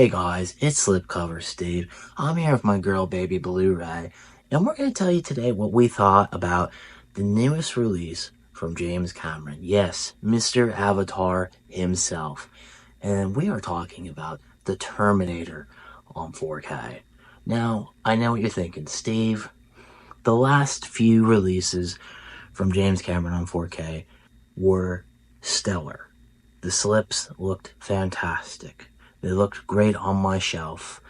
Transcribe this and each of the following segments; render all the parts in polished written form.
Hey guys, it's Slipcover Steve. I'm here with my girl baby Blu-Ray, and we're going to tell you today what we thought about the newest release from James Cameron. Yes, Mr. Avatar himself. And we are talking about the Terminator on 4K. Now, I know what you're thinking, Steve. The last few releases from James Cameron on 4K were stellar. The slips looked fantastic. They looked great on my shelf.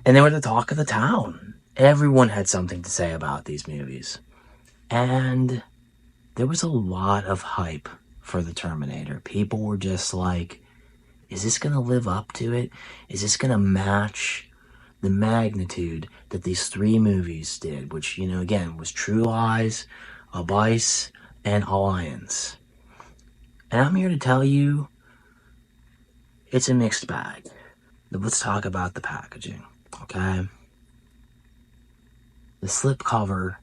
And they were the talk of the town. Everyone had something to say about these movies. And there was a lot of hype for the Terminator. People were just like, is this going to live up to it? Is this going to match the magnitude that these three movies did? Which, again, was True Lies, Abyss, and Alliance. And I'm here to tell you, it's a mixed bag. Let's talk about the packaging, okay? The slipcover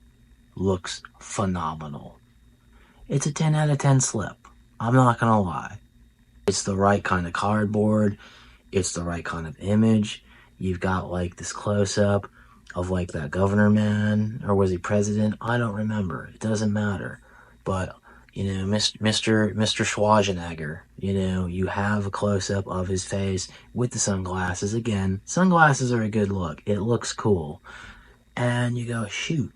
looks phenomenal. It's a 10 out of 10 slip. I'm not gonna lie. It's the right kind of cardboard. It's the right kind of image. You've got like this close-up of like that governor man, or was he president? I don't remember. It doesn't matter. But Mr. Schwarzenegger, you have a close-up of his face with the sunglasses. Again, sunglasses are a good look. It looks cool. And you go, shoot,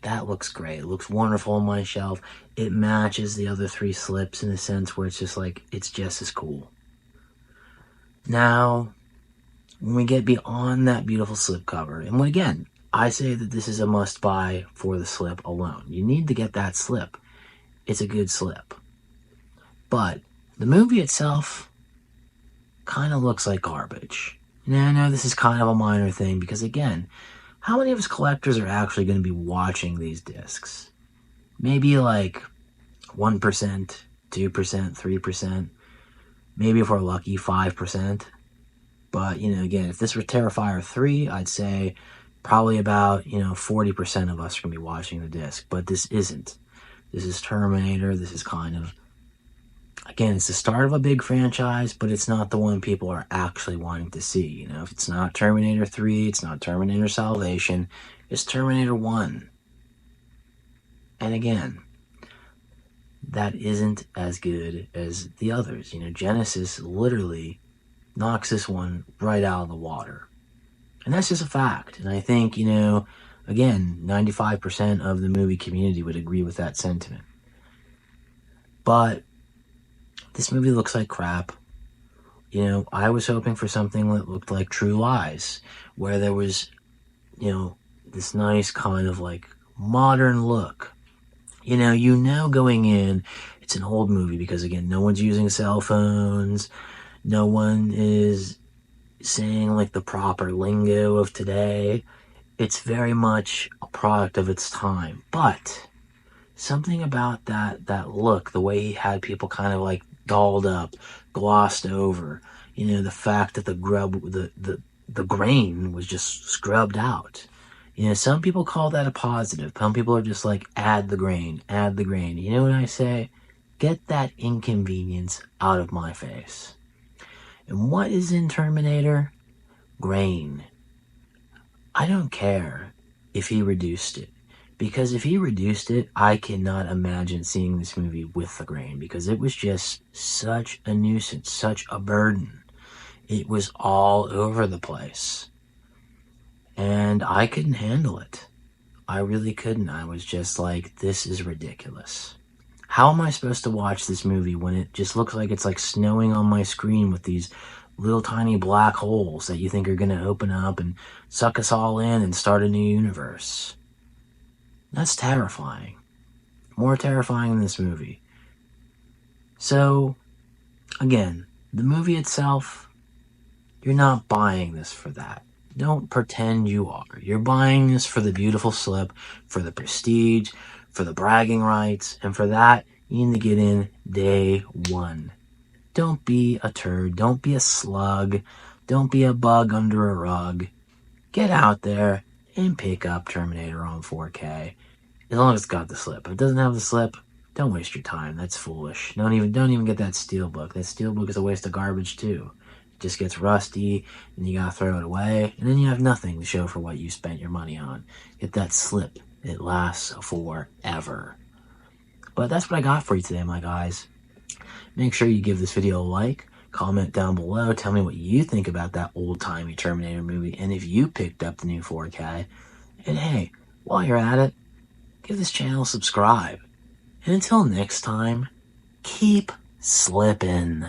that looks great. It looks wonderful on my shelf. It matches the other three slips in a sense where it's just like, it's just as cool. Now, when we get beyond that beautiful slipcover, and again, I say that this is a must-buy for the slip alone. You need to get that slip. It's a good slip. But the movie itself kind of looks like garbage. Now, I know this is kind of a minor thing because, again, how many of us collectors are actually going to be watching these discs? Maybe like 1%, 2%, 3%. Maybe if we're lucky, 5%. But, again, if this were Terrifier 3, I'd say probably about, 40% of us are going to be watching the disc. But this isn't. This is Terminator. This is kind of, again, it's the start of a big franchise, but it's not the one people are actually wanting to see. If it's not Terminator 3, it's not Terminator Salvation, it's Terminator 1. And again, that isn't as good as the others. Genesis literally knocks this one right out of the water. And that's just a fact. And I think, again, 95% of the movie community would agree with that sentiment. But this movie looks like crap. I was hoping for something that looked like True Lies, where there was, this nice kind of like modern look. Going in, it's an old movie because, again, no one's using cell phones. No one is saying like the proper lingo of today. It's very much a product of its time. But something about that look, the way he had people kind of like dolled up, glossed over, the fact that the grain was just scrubbed out. Some people call that a positive. Some people are just like, add the grain, add the grain. You know what I say? Get that inconvenience out of my face. And what is in Terminator? Grain. I don't care if he reduced it. Because if he reduced it, I cannot imagine seeing this movie with the grain. Because it was just such a nuisance, such a burden. It was all over the place. And I couldn't handle it. I really couldn't. I was just like, this is ridiculous. How am I supposed to watch this movie when it just looks like it's like snowing on my screen with these little tiny black holes that you think are going to open up and suck us all in and start a new universe? That's terrifying. More terrifying than this movie. So, again, the movie itself, you're not buying this for that. Don't pretend you are. You're buying this for the beautiful slip, for the prestige, for the bragging rights, and for that, you need to get in day one. Don't be a turd. Don't be a slug. Don't be a bug under a rug. Get out there and pick up Terminator on 4K. As long as it's got the slip. If it doesn't have the slip, don't waste your time. That's foolish. Don't even get that steelbook. That steelbook is a waste of garbage too. just gets rusty, and you gotta throw it away, and then you have nothing to show for what you spent your money on. Get that slip. It lasts forever. But that's what I got for you today, my guys. Make sure you give this video a like, comment down below, tell me what you think about that old-timey Terminator movie, and if you picked up the new 4K. And hey, while you're at it, give this channel a subscribe. And until next time, keep slipping.